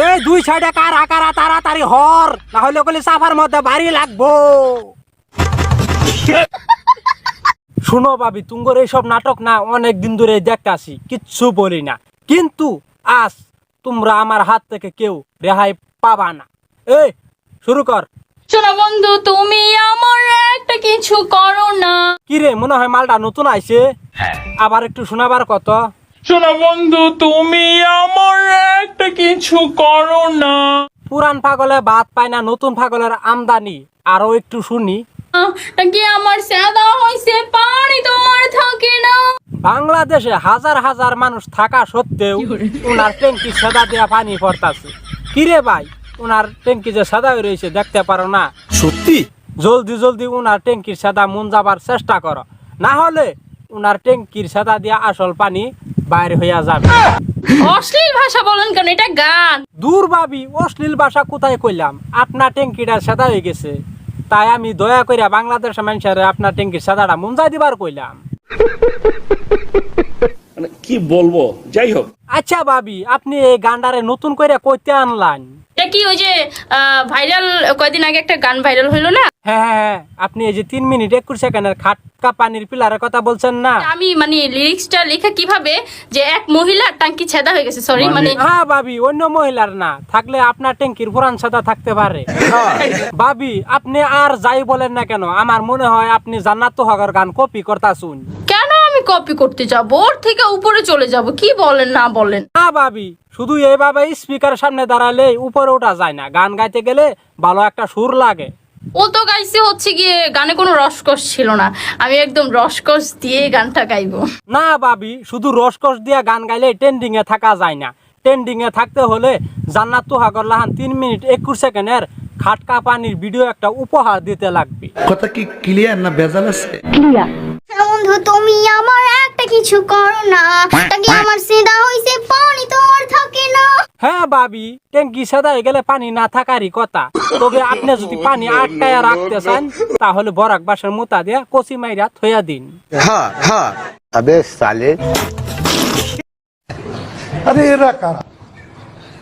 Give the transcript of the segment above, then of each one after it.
এই দুই সাইডে কারা কারা তাড়াতাড়ি হর, না হলে ওগুলি সাফার মধ্যে বাড়ি লাগবো। শুনো ভাবি, তুঙ্গর এইসব নাটক না অনেক দিন ধরে দেখতে আসি, কিচ্ছু বলি না, কিন্তু আজ তোমরা আমার হাত থেকে কেউ রেহাই পাবা না। এই শুরু কর। শোনো বন্ধু, তুমি আমার একটা কিছু করো না। কি রে, মনে হয় মালটা নতুন আইছে, আবার একটু শোনাবার কত। শোনো বন্ধু, তুমি আমার একটা কিছু করো না। পুরান পাগলে ভাত পায় না, নতুন পাগলের আমদানি। আরো একটু শুনি। কি আমার সাদা হইছে পানি তোমার থাকে না। বাংলাদেশে হাজার হাজার মানুষ থাকা সত্ত্বেও ওনার ট্যাঙ্কি সাদা দেয়া পানি পড়তাছে। কিরে ভাই, ওনার ট্যাঙ্কি যে সাদা হয়ে রয়েছে দেখতে পারো না? সত্যি? জলদি জলদি ওনার ট্যাঙ্কির সাদা মন যাবার চেষ্টা করো, না হলে ওনার ট্যাঙ্কির সাদা দিয়া আসল পানি বাইর হইয়া যাবে। অশ্লীল ভাষা বলেন কেন? এটা গান। দূর ভাবি, অশ্লীল ভাষা কোথায় কইলাম? আপনার ট্যাঙ্কিটা সাদা হয়ে গেছে, তাই আমি দয়া কইরা বাংলাদেশের মানুষের আপনার ট্যাঙ্কির সাদাটা মুঞ্জা দিবার কইলাম। মানে কি বলবো, যাই হোক। আচ্ছা ভাবি, আপনি এই গানটারে নতুন করে কইতে আনলেন? এটা কি ওই যে ভাইরাল, কয়দিন আগে একটা গান ভাইরাল হইলো না? হ্যাঁ হ্যাঁ হ্যাঁ, আপনি এই যে 3 মিনিট 21 সেকেন্ডের খাটকা পানির পিলারের কথা বলছেন না? আমি মানে লিরিক্সটা লেখা কিভাবে যে এক মহিলা টাঙ্কি ছেদা হয়ে গেছে, সরি মানে হ্যাঁ ভাবি, অন্য মহিলার না থাকলে আপনার ট্যাঙ্কির পুরান সাদা থাকতে পারে। ভাবি, আপনি আর যাই বলেন না কেন, আমার মনে হয় আপনি জান্নাত তোহাগর গান কপি করতাছুন। কেন আমি কপি করতে যাব? ওর থেকে উপরে চলে যাব, কি বলেন না বলেন? না ভাবি, শুধু এইভাবে স্পিকারের সামনে দাঁড়ালে উপরে ওঠা যায় না, গান গাইতে গেলে ভালো একটা সুর লাগে। ও তো গাইছে হচ্ছে গিয়ে গানে কোনো রসকস ছিল না, আমি একদম রসকস দিয়ে গানটা গাইবো। না ভাবি, শুধু রসকস দিয়া গান গাইলে ট্রেন্ডিং এ থাকা যায় না। ট্রেন্ডিং এ থাকতে হলে জান্নাত তোহাগর লাহান 3 মিনিট 21 সেকেন্ডের খাটকা পানির ভিডিও একটা উপহার দিতে লাগবে। কথা কি ক্লিয়ার না ভেজাল আছে? বন্ধু, তুমি আমার একটা কিছু করো না। টাঙ্কি আমার সাদা হইছে পানি তোমার থাকে না। হ্যাঁ ভাবি, ট্যাঙ্কি সাদা হয়ে গেলে পানি না থাকারই কথা। তবে আপনি যদি পানি আটকায়া রাখতে চান, তাহলে বরাক বাসের মোতা দিয়ে কচি মাইরা থইয়া দিন। हाँ हाँ अबे साले। আরে এরা কারা,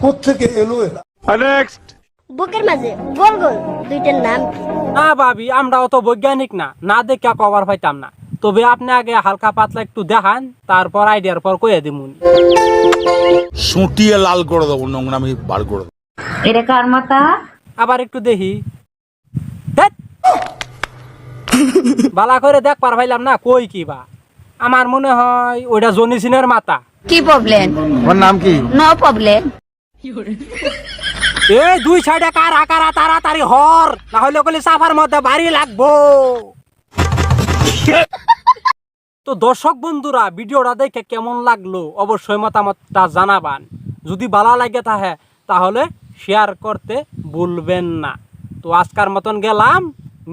কোত্থেকে এলো এরা? বুকের মাঝে গোল গোল দুইটার নাম কি? না ভাবি, আমরা অত বৈজ্ঞানিক না, না দেখা কভার পাইতাম না। তবে আপনি আগে হালকা পাতলা একটু দেখান, তারপর আইডিয়ার পর কইয়া দিমুন। সুটিয়ে লাল করে দেবো, নোংরামি বার করে দেবো। এটা কার মাথা? আবার একটু দেখি। ধ্যাৎ। বালা করে দেখ পার পাইলাম না, কই কি বা? আমার মনে হয় ওইটা জনি সিনের মাথা। কি প্রবলেম? ওর নাম কি? No problem. এই দুই সাইডে কারা কারা তাড়াতাড়ি হর, না হলে ওগুলি সাফার মধ্যে বাড়ি লাগবো। তো দর্শক বন্ধুরা, ভিডিওটা দেখে কেমন লাগলো অবশ্যই মতামতটা জানাবান। যদি ভালো লাগে থাকে তাহলে শেয়ার করতে ভুলবেন না। তো আজকার মতন গেলাম,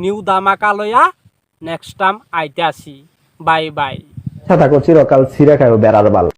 নিউ ধামাকা লইয়া নেক্সট টাইম আইতে আসি। Bye bye. চিরকাল ছিঁড়ে খাইও বেড়ার বাল।